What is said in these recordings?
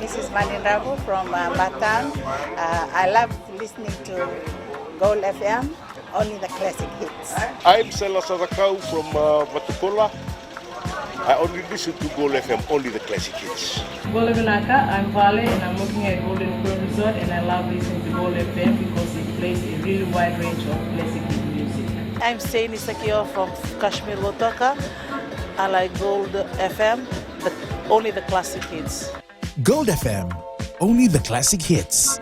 This is Manin Rabu from Batam. I love listening to Gold FM, only the classic hits. I'm Sela Sadakau from Vatukola. I only listen to Gold FM, only the classic hits. Gold Benaka, I'm Vale and I'm working at Golden Grove Resort and I love listening to Gold FM because it plays a really wide range of classic music. I'm Saini Sakio from Kashmir Wotoka. I like Gold FM, but only the classic hits. Gold FM, only the classic hits.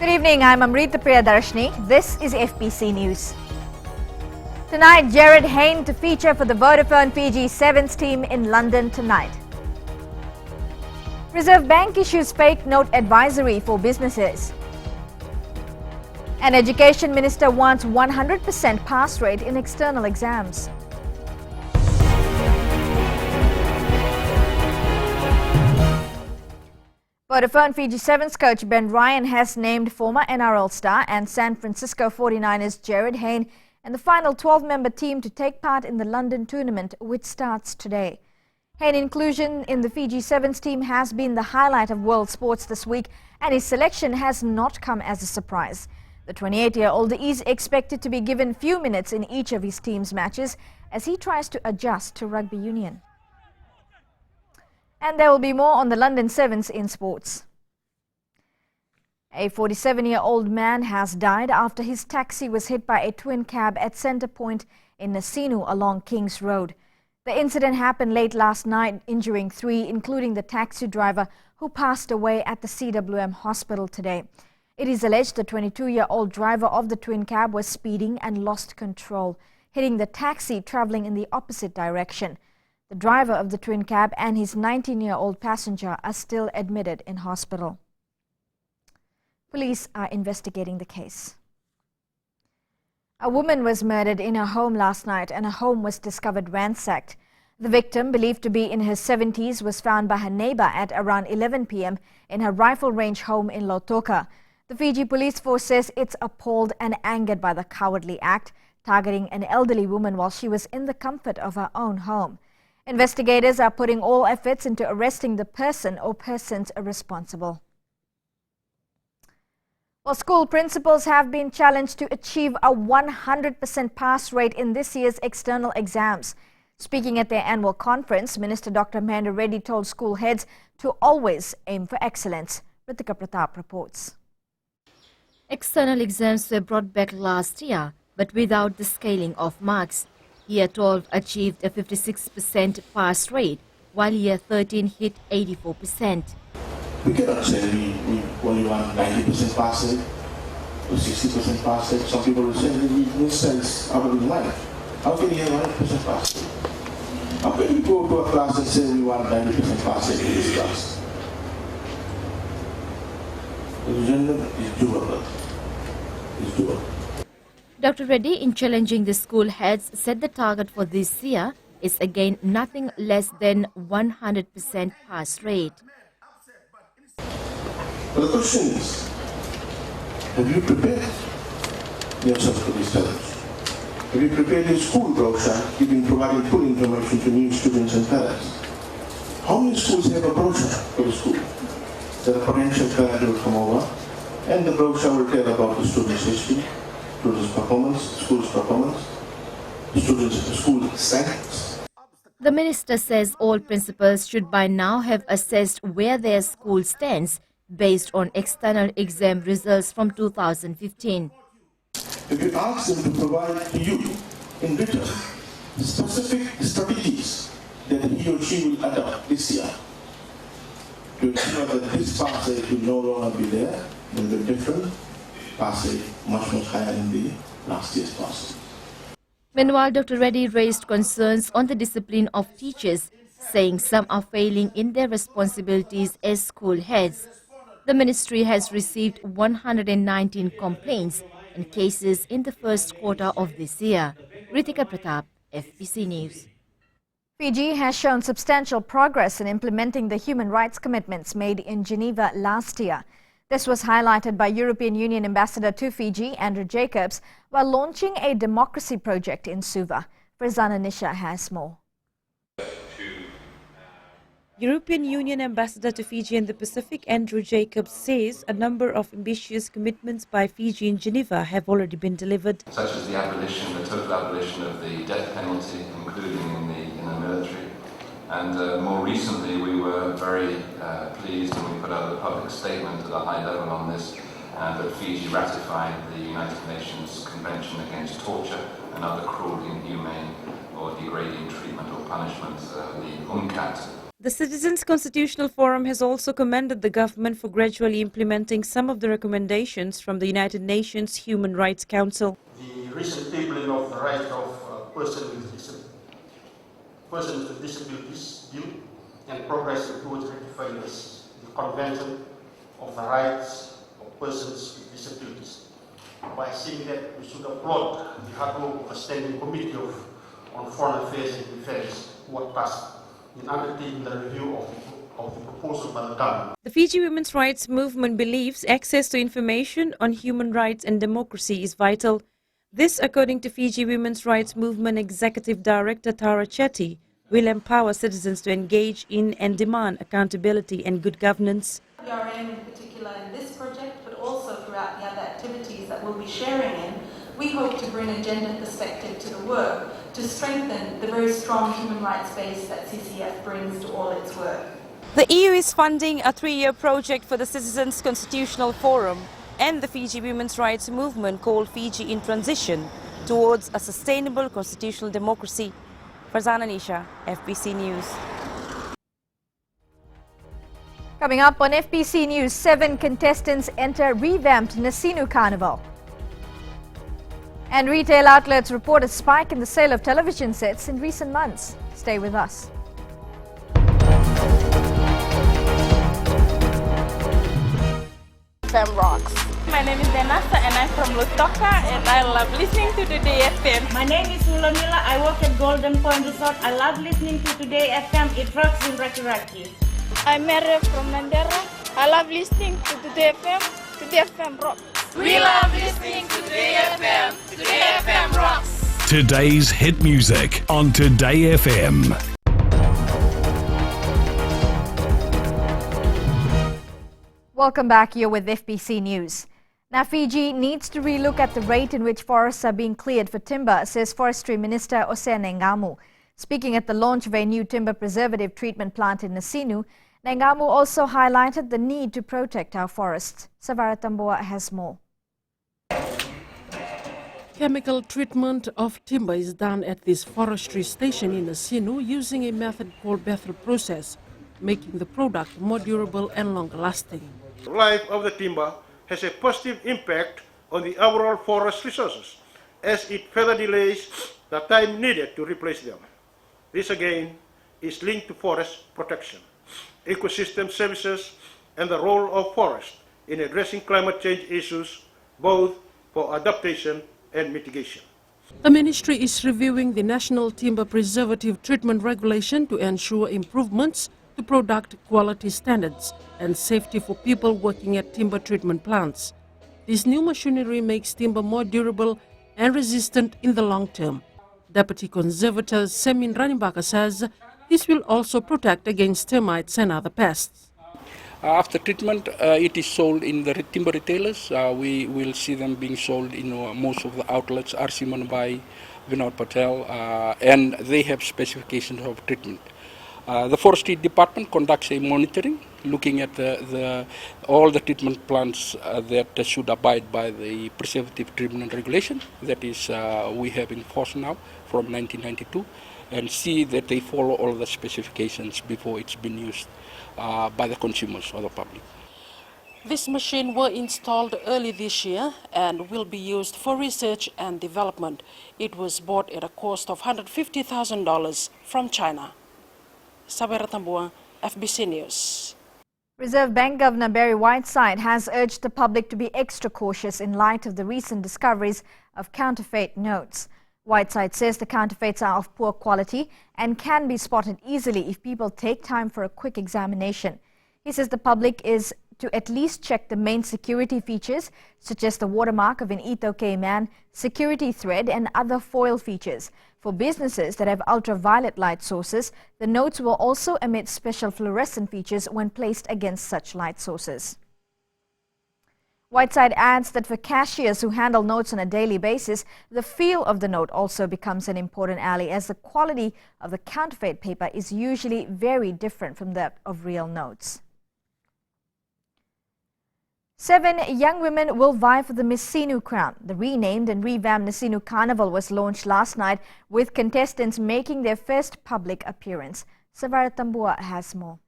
Good evening, I'm Amrita Priyadarshini. This is FBC News. Tonight, Jared Hayne to feature for the Vodafone Fiji Sevens team in London tonight. Reserve Bank issues fake note advisory for businesses. An Education Minister wants 100% pass rate in external exams. Vodafone Fiji Sevens coach Ben Ryan has named former NRL star and San Francisco 49ers Jared Hayne and the final 12-member team to take part in the London tournament, which starts today. Hayne's inclusion in the Fiji Sevens team has been the highlight of world sports this week, and his selection has not come as a surprise. The 28-year-old is expected to be given few minutes in each of his team's matches as he tries to adjust to rugby union. And there will be more on the London Sevens in sports. A 47-year-old man has died after his taxi was hit by a twin cab at Centre Point in Nasinu along Kings Road. The incident happened late last night, injuring 3, including the taxi driver who passed away at the CWM hospital today. It is alleged the 22-year-old driver of the twin cab was speeding and lost control, hitting the taxi traveling in the opposite direction. The driver of the twin cab and his 19-year-old passenger are still admitted in hospital. Police are investigating the case. A woman was murdered in her home last night and her home was discovered ransacked. The victim, believed to be in her 70s, was found by her neighbor at around 11 p.m. in her Rifle Range home in Lautoka. The Fiji Police Force says it's appalled and angered by the cowardly act, targeting an elderly woman while she was in the comfort of her own home. Investigators are putting all efforts into arresting the person or persons responsible. Well, school principals have been challenged to achieve a 100% pass rate in this year's external exams. Speaking at their annual conference, Minister Dr. Mahendra Reddy told school heads to always aim for excellence. Ritika Pratap reports. External exams were brought back last year, but without the scaling of marks. Year 12 achieved a 56% pass rate, while Year 13 hit 84%. We cannot say we only want 90% pass rate or 60% pass rate. Some people will say that we missense our life. How can you have 100% pass rate? How can we go to a class and say we want 90% pass rate in this class? The agenda is doable. It's doable. Dr. Reddy, in challenging the school heads, said the target for this year is again nothing less than 100% pass rate. But the question is, have you prepared yourself for this challenge? Have you prepared your school brochure, providing full information to new students and parents? How many schools have a brochure for the school? That a potential parent will come over, and the brochure will tell about the student's history, student's performance, school's performance, student's school strengths. The minister says all principals should by now have assessed where their school stands based on external exam results from 2015. If you ask them to provide to you in written specific strategies that he or she will adopt this year to ensure that this pass rate will no longer be there, and the different pass rate much higher than the last year's pass rate. Meanwhile, Dr. Reddy raised concerns on the discipline of teachers, saying some are failing in their responsibilities as school heads. The ministry has received 119 complaints and cases in the first quarter of this year. Ritika Pratap, FBC News. Fiji has shown substantial progress in implementing the human rights commitments made in Geneva last year. This was highlighted by European Union Ambassador to Fiji, Andrew Jacobs, while launching a democracy project in Suva. Farzana Nisha has more. European Union Ambassador to Fiji and the Pacific, Andrew Jacobs, says a number of ambitious commitments by Fiji in Geneva have already been delivered. Such as the total abolition of the death penalty, including in the military. And more recently, we were very pleased when we put out a public statement at a high level on this, that Fiji ratified the United Nations Convention Against Torture and other cruel, inhumane or degrading treatment or punishment, the UNCAT. The Citizens Constitutional Forum has also commended the government for gradually implementing some of the recommendations from the United Nations Human Rights Council. The recent tabling of the rights of persons with disabilities bill and progress towards ratifying the Convention of the Rights of Persons with Disabilities. By saying that, we should applaud the hard work of a standing committee on Foreign Affairs and Defense who are tasked in undertaking the review of the proposal by the government. The Fiji Women's Rights Movement believes access to information on human rights and democracy is vital. This, according to Fiji Women's Rights Movement Executive Director Tara Chetty, will empower citizens to engage in and demand accountability and good governance. PRM in particular in this project, but also throughout the other activities that we'll be sharing in, we hope to bring a gender perspective to the work to strengthen the very strong human rights base that CCF brings to all its work. The EU is funding a 3-year project for the Citizens Constitutional Forum and the Fiji Women's Rights Movement called Fiji in Transition towards a sustainable constitutional democracy. Farzana Nisha, FBC News. Coming up on FBC News, 7 contestants enter revamped Nasinu Carnival. And retail outlets report a spike in the sale of television sets in recent months. Stay with us. FM rocks. My name is Denasa and I'm from Lutoka and I love listening to Today FM. My name is Ulamila. I work at Golden Point Resort. I love listening to Today FM. It rocks in Raki Raki. I'm Mary from Mandera. I love listening to Today FM. Today FM rocks. We love listening to Today FM. Today FM rocks. Today's hit music on Today FM. Welcome back. You're with FBC News. Now, Fiji needs to relook at the rate in which forests are being cleared for timber, says Forestry Minister Osea Nengamu. Speaking at the launch of a new timber preservative treatment plant in Nasinu, Nengamu also highlighted the need to protect our forests. Savara Tamboa has more. Chemical treatment of timber is done at this forestry station in Nasinu using a method called Bethel process, making the product more durable and longer lasting. The life of the timber has a positive impact on the overall forest resources as it further delays the time needed to replace them. This again is linked to forest protection, ecosystem services and the role of forest in addressing climate change issues, both for adaptation and mitigation. The ministry is reviewing the National Timber Preservative Treatment Regulation to ensure improvements to product quality standards and safety for people working at timber treatment plants. This new machinery makes timber more durable and resistant in the long term. Deputy Conservator Semin Ranimbaka says this will also protect against termites and other pests. After treatment, it is sold in the timber retailers. We will see them being sold in most of the outlets, RC Manabai, Vinod Patel, and they have specifications of treatment. The Forestry Department conducts a monitoring, looking at all the treatment plants that should abide by the preservative treatment regulation that is we have in force now from 1992, and see that they follow all the specifications before it's been used by the consumers or the public. This machine was installed early this year and will be used for research and development. It was bought at a cost of $150,000 from China. Sabera Tambua, FBC News. Reserve Bank Governor Barry Whiteside has urged the public to be extra cautious in light of the recent discoveries of counterfeit notes. Whiteside says the counterfeits are of poor quality and can be spotted easily if people take time for a quick examination. He says the public is to at least check the main security features, such as the watermark of an Ito man, security thread, and other foil features. For businesses that have ultraviolet light sources, the notes will also emit special fluorescent features when placed against such light sources. Whiteside adds that for cashiers who handle notes on a daily basis, the feel of the note also becomes an important ally, as the quality of the counterfeit paper is usually very different from that of real notes. 7 young women will vie for the Miss Sinu crown. The renamed and revamped Sinu Carnival was launched last night, with contestants making their first public appearance. Savara Tambua has more.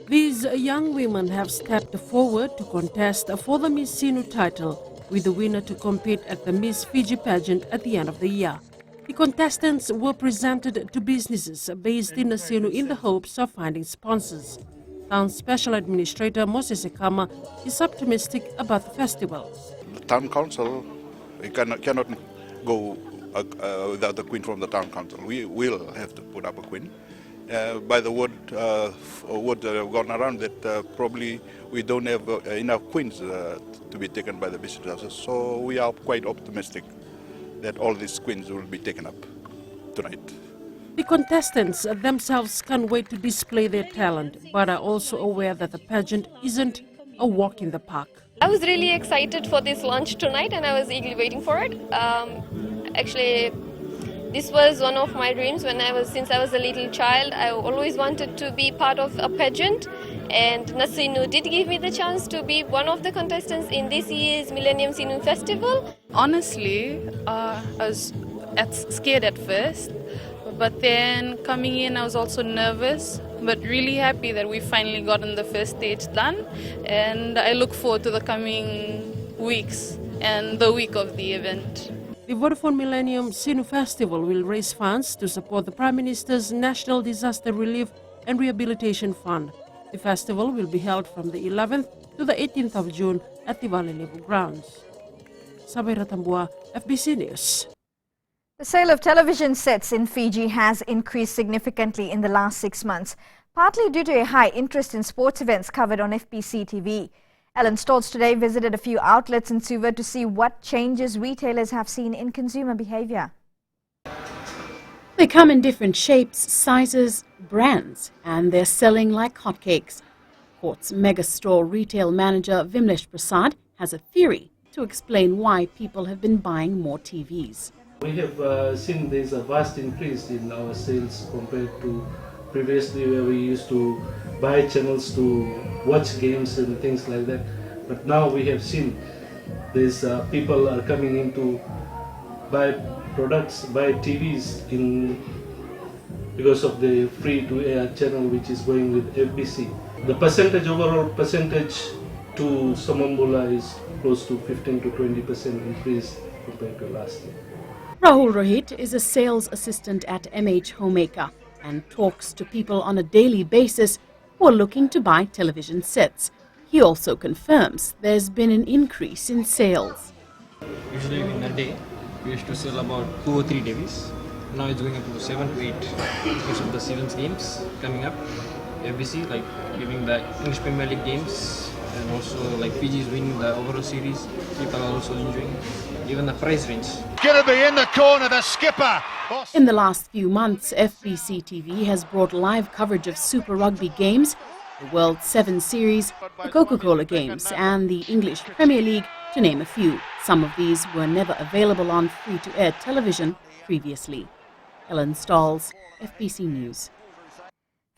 These young women have stepped forward to contest for the Miss Sinu title, with the winner to compete at the Miss Fiji pageant at the end of the year. The contestants were presented to businesses based in Sinu in the hopes of finding sponsors. Town Special Administrator Moses Ekama is optimistic about the festival. The town council cannot go without the queen from the town council. We will have to put up a queen. By the word that have gone around, that probably we don't have enough queens to be taken by the visitors. So we are quite optimistic that all these queens will be taken up tonight. The contestants themselves can't wait to display their talent, but are also aware that the pageant isn't a walk in the park. I was really excited for this launch tonight, and I was eagerly waiting for it. Actually, this was one of my dreams since I was a little child. I always wanted to be part of a pageant, and Sinu did give me the chance to be one of the contestants in this year's Millennium Sinu Festival. Honestly, I was scared at first, but then coming in I was also nervous, but really happy that we finally gotten the first stage done, and I look forward to the coming weeks and the week of the event. The Vodafone Millennium Sinu Festival will raise funds to support the Prime Minister's National Disaster Relief and Rehabilitation Fund. The festival will be held from the 11th to the 18th of June at the Valley Level Grounds. Sabira Tambua, FBC News. The sale of television sets in Fiji has increased significantly in the last 6 months, partly due to a high interest in sports events covered on FBC TV. Ellen Stoltz today visited a few outlets in Suva to see what changes retailers have seen in consumer behavior. They come in different shapes, sizes, brands, and they're selling like hotcakes. Port's megastore retail manager Vimlesh Prasad has a theory to explain why people have been buying more TVs. We have seen there's a vast increase in our sales compared to previously, where we used to buy channels to watch games and things like that. But now we have seen these people are coming in to buy products, buy TVs because of the free-to-air channel which is going with FBC. The overall percentage to Samambula is close to 15 to 20% increase compared to last year. Rahul Rohit is a sales assistant at MH Homemaker and talks to people on a daily basis who are looking to buy television sets. He also confirms there's been an increase in sales. Usually in a day, we used to sell about 2 or 3 TVs. Now it's going up to 7 to 8 because of the season's games coming up. FBC, like giving the English Premier League games, and also like Fiji is winning the overall series. People are also enjoying even the price range. Gonna be in the corner, the skipper. In the last few months, FBC TV has brought live coverage of Super Rugby games, the World 7 Series, the Coca-Cola Games and the English Premier League, to name a few. Some of these were never available on free-to-air television previously. Ellen Stalls, FBC News.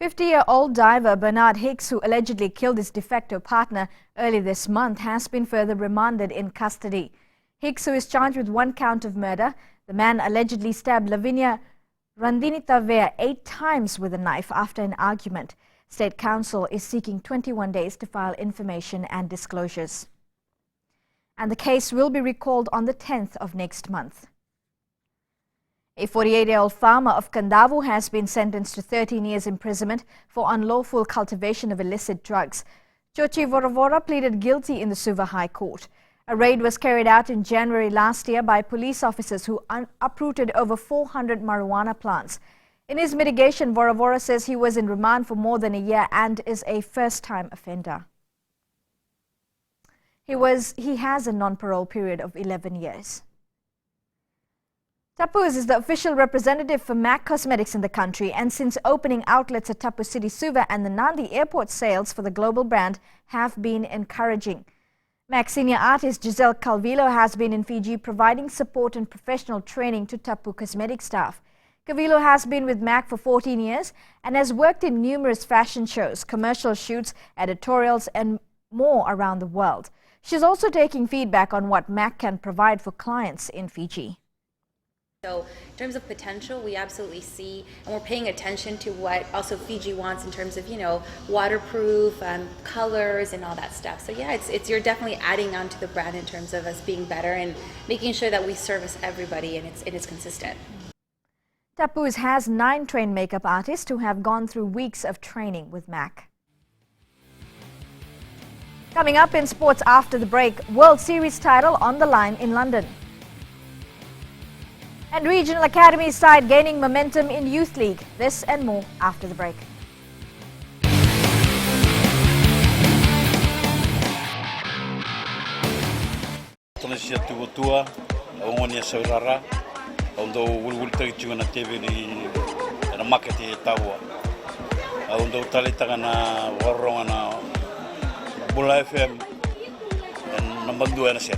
50-year-old diver Bernard Hicks, who allegedly killed his de facto partner early this month, has been further remanded in custody. Hicks, who is charged with 1 count of murder, the man allegedly stabbed Lavinia Randinitavea 8 times with a knife after an argument. State Council is seeking 21 days to file information and disclosures. And the case will be recalled on the 10th of next month. A 48-year-old farmer of Kandavu has been sentenced to 13 years imprisonment for unlawful cultivation of illicit drugs. Chochi Vorovora pleaded guilty in the Suva High Court. A raid was carried out in January last year by police officers who uprooted over 400 marijuana plants. In his mitigation, Voravora says he was in remand for more than a year and is a first-time offender. He has a non-parole period of 11 years. Tapuz is the official representative for MAC Cosmetics in the country, and since opening outlets at Tapu City Suva and the Nandi Airport, sales for the global brand have been encouraging. MAC senior artist Giselle Calvillo has been in Fiji providing support and professional training to Tapu Cosmetics staff. Calvillo has been with MAC for 14 years and has worked in numerous fashion shows, commercial shoots, editorials and more around the world. She's also taking feedback on what MAC can provide for clients in Fiji. So in terms of potential, we absolutely see, and we're paying attention to what also Fiji wants in terms of, waterproof, colors and all that stuff. So yeah, you're definitely adding on to the brand in terms of us being better and making sure that we service everybody and it's consistent. Tapuz has 9 trained makeup artists who have gone through weeks of training with MAC. Coming up in sports after the break, World Series title on the line in London. And Regional Academy side gaining momentum in Youth League. This and more after the break. Bula FM and number 2 na siya.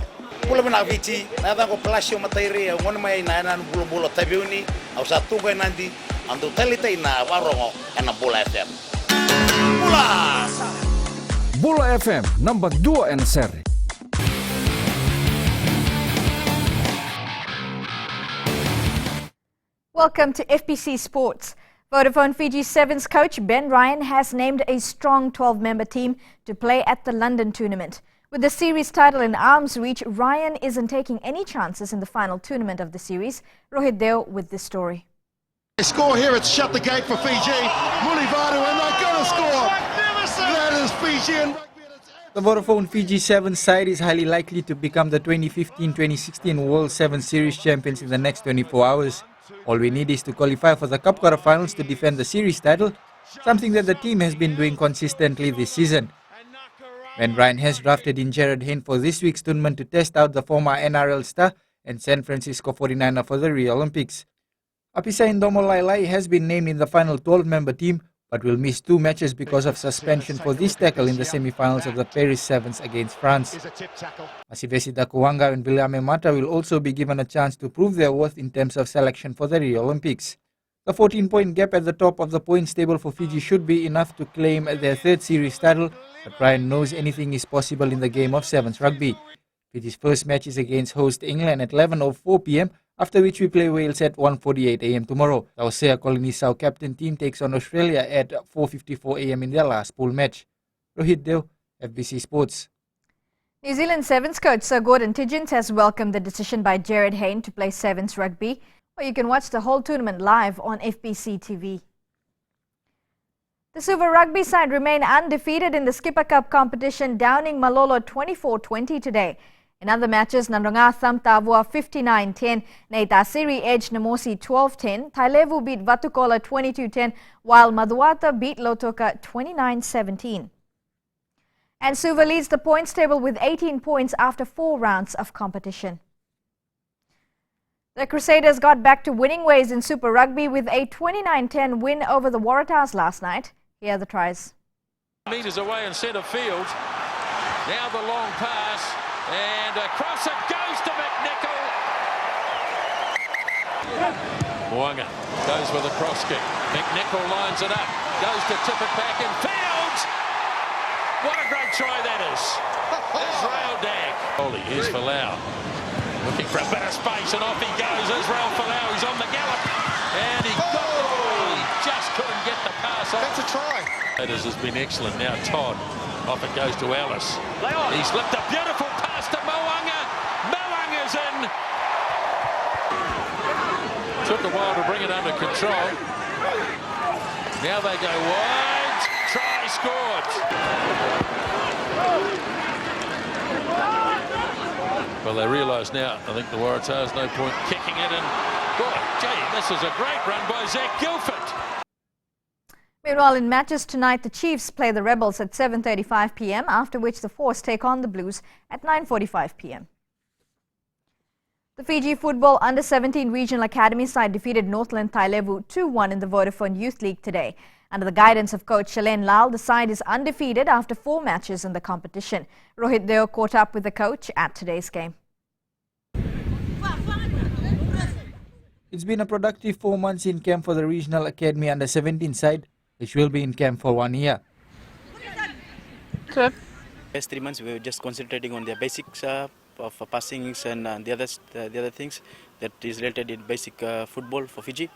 Bula mana Fiji, nada ko plasyo matairi, ngon mai na nan bula tabiuni, au satu ko nanti, andu talita ina warongo na Bula FM. Bula! Bula FM number 2 na seri. Welcome to FBC Sports. Vodafone Fiji Sevens coach Ben Ryan has named a strong 12-member team to play at the London tournament. With the series title in arm's reach, Ryan isn't taking any chances in the final tournament of the series. Rohit Deo with this story. They score here, it's shut the gate for Fiji. Mulivadu, and they're going to score. That is Fijian. The Vodafone Fiji Sevens side is highly likely to become the 2015-2016 World Sevens Series champions in the next 24 hours. All we need is to qualify for the Cup quarterfinals to defend the series title, something that the team has been doing consistently this season. Ben Ryan has drafted in Jared Hayne for this week's tournament to test out the former NRL star and San Francisco 49er for the Rio Olympics. Apisa Indomo Lailai has been named in the final 12-member team, but will miss 2 matches because of suspension for this tackle in the semi-finals of the Paris Sevens against France. Masivesi Dakuwanga and Williame Mata will also be given a chance to prove their worth in terms of selection for the Rio Olympics. The 14-point gap at the top of the points table for Fiji should be enough to claim their 3rd series title, but Ryan knows anything is possible in the game of Sevens rugby. Fiji's first match is against host England at 11:04 p.m, after which we play Wales at 1:48 a.m. tomorrow. The Ausea Colony South captain team takes on Australia at 4:54 a.m. in their last pool match. Rohit Deo, FBC Sports. New Zealand Sevens coach Sir Gordon Tidgins has welcomed the decision by Jared Hayne to play Sevens rugby. Well, you can watch the whole tournament live on FBC TV. The Suva rugby side remain undefeated in the Skipper Cup competition, downing Malolo 24-20 today. In other matches, Nandronga thumped Tavua 59-10, Neitasiri edged Namosi 12-10, Tailevu beat Vatukola 22-10, while Maduata beat Lautoka 29-17. And Suva leads the points table with 18 points after 4 rounds of competition. The Crusaders got back to winning ways in Super Rugby with a 29-10 win over the Waratahs last night. Here are the tries. Metres away in centre field. Now the long pass. And across it goes to McNichol. Moanga goes with a cross kick. McNichol lines it up. Goes to tip it back in field. What a great try that is. Israel Dag. Here's Folau. Looking for a bit of space and off he goes. Israel Folau. He's on the gallop. And he just couldn't get the pass off. That's a try. That has been excellent. Now Todd. Off it goes to Ellis. He slipped a beautiful pass to Moanga. Moanga's in. Took a while to bring it under control. Now they go wide. Try scored. Well, they realise now, I think the Waratahs, no point kicking it in. Boy, gee, this is a great run by Zach Guilford. Meanwhile, in matches tonight, the Chiefs play the Rebels at 7:35 p.m., after which the Force take on the Blues at 9:45 p.m. The Fiji Football Under-17 Regional Academy side defeated Northland Thailevu 2-1 in the Vodafone Youth League today. Under the guidance of coach Shalen Lal, the side is undefeated after 4 matches in the competition. Rohit Deo caught up with the coach at today's game. It's been a productive 4 months in camp for the Regional Academy Under-17 side, which will be in camp for 1 year. Good. Last 3 months we were just concentrating on the basics of passings and the other things that is related in basic football for Fiji.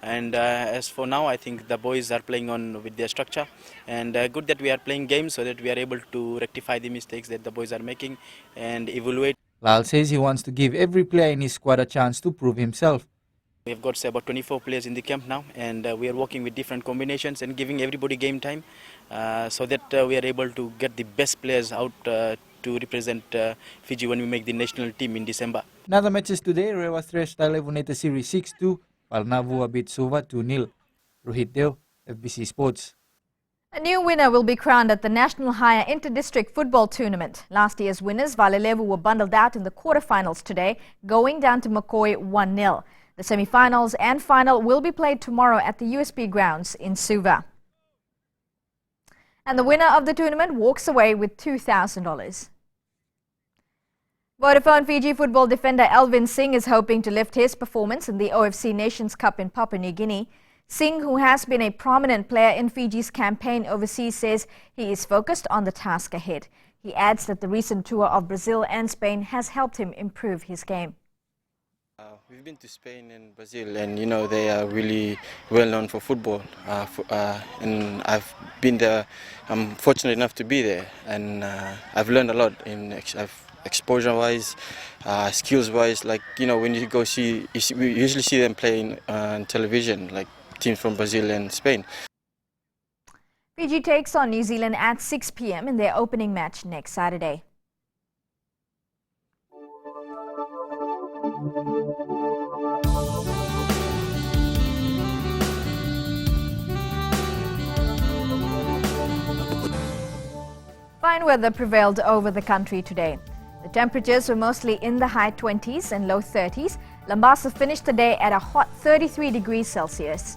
And as for now, I think the boys are playing on with their structure, and good that we are playing games so that we are able to rectify the mistakes that the boys are making and evaluate. Lal says he wants to give every player in his squad a chance to prove himself. We have got say, about 24 players in the camp now, and we are working with different combinations and giving everybody game time so that we are able to get the best players out to represent Fiji when we make the national team in December. In other matches today, Rewa thrashed Thailevu Neta Series 6-2, while Navua beat Suva 2-0. Rohit Deo, FBC Sports. A new winner will be crowned at the National Higher Inter-District Football Tournament. Last year's winners, Valelevu, were bundled out in the quarterfinals today, going down to McCoy 1-0. The semi-finals and final will be played tomorrow at the USB grounds in Suva. And the winner of the tournament walks away with $2,000. Vodafone Fiji football defender Elvin Singh is hoping to lift his performance in the OFC Nations Cup in Papua New Guinea. Singh, who has been a prominent player in Fiji's campaign overseas, says he is focused on the task ahead. He adds that the recent tour of Brazil and Spain has helped him improve his game. We've been to Spain and Brazil, and you know they are really well known for football. And I've been there. I'm fortunate enough to be there, and I've learned a lot in exposure-wise, skills-wise. Like you know, when you go see, we usually see them playing on television, like teams from Brazil and Spain. Fiji takes on New Zealand at 6 p.m. in their opening match next Saturday. Fine weather prevailed over the country today. The temperatures were mostly in the high 20s and low 30s. Lambasa finished the day at a hot 33 degrees Celsius.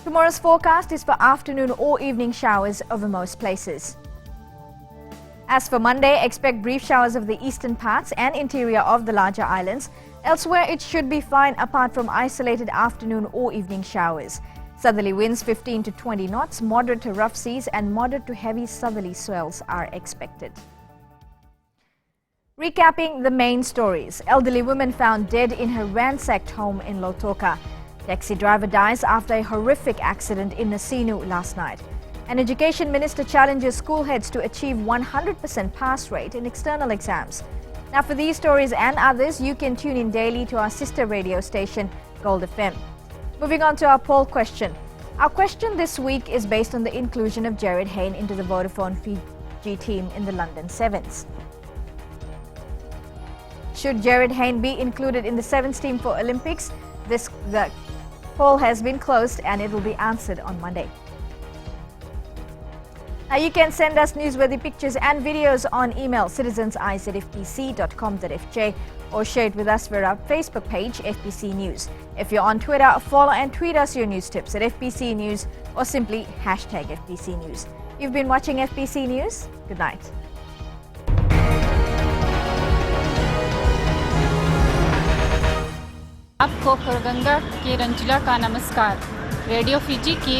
Tomorrow's forecast is for afternoon or evening showers over most places. As for Monday, expect brief showers of the eastern parts and interior of the larger islands. Elsewhere, it should be fine apart from isolated afternoon or evening showers. Southerly winds 15 to 20 knots, moderate to rough seas and moderate to heavy southerly swells are expected. Recapping the main stories. Elderly woman found dead in her ransacked home in Lautoka. Taxi driver dies after a horrific accident in Nasinu last night. An education minister challenges school heads to achieve 100% pass rate in external exams. Now for these stories and others, you can tune in daily to our sister radio station, Gold FM. Moving on to our poll question. Our question this week is based on the inclusion of Jared Hayne into the Vodafone Fiji team in the London Sevens. Should Jared Hayne be included in the Sevens team for Olympics? The poll has been closed and it will be answered on Monday. Now you can send us newsworthy pictures and videos on email citizens@fbc.com.fj or share it with us via our Facebook page, FBC News. If you're on Twitter, follow and tweet us your news tips at FBC News or simply #FBC News. You've been watching FBC News. Good night. आपको खरगंगा के रंजिला का नमस्कार। Radio Fiji की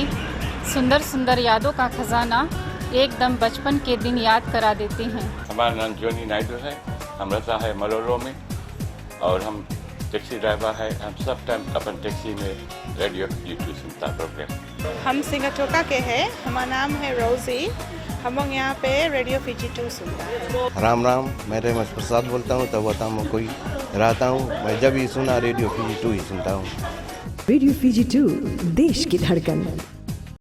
सुंदर सुंदर यादों का खजाना एकदम बचपन के दिन याद करा देते हैं। हमारा नाम जोनी नायडू है, हम रहता है मलोलो में और हम टैक्सी ड्राइवर है। हम सब टाइम अपन टैक्सी में रेडियो फिजी सुनता प्रोग्राम। हम सिंगाटोका के हैं, हमारा नाम है रोजी। हम लोग यहाँ पे रेडियो फिजी 2 सुनता है। राम राम, मैं रेमस प्रसाद बोलता हूँ, तब होता हूँ कोई रहता हूँ। मैं जब भी सुना रेडियो फिजी 2 ही सुनता हूँ। रेडियो फिजी 2 देश की धड़कन।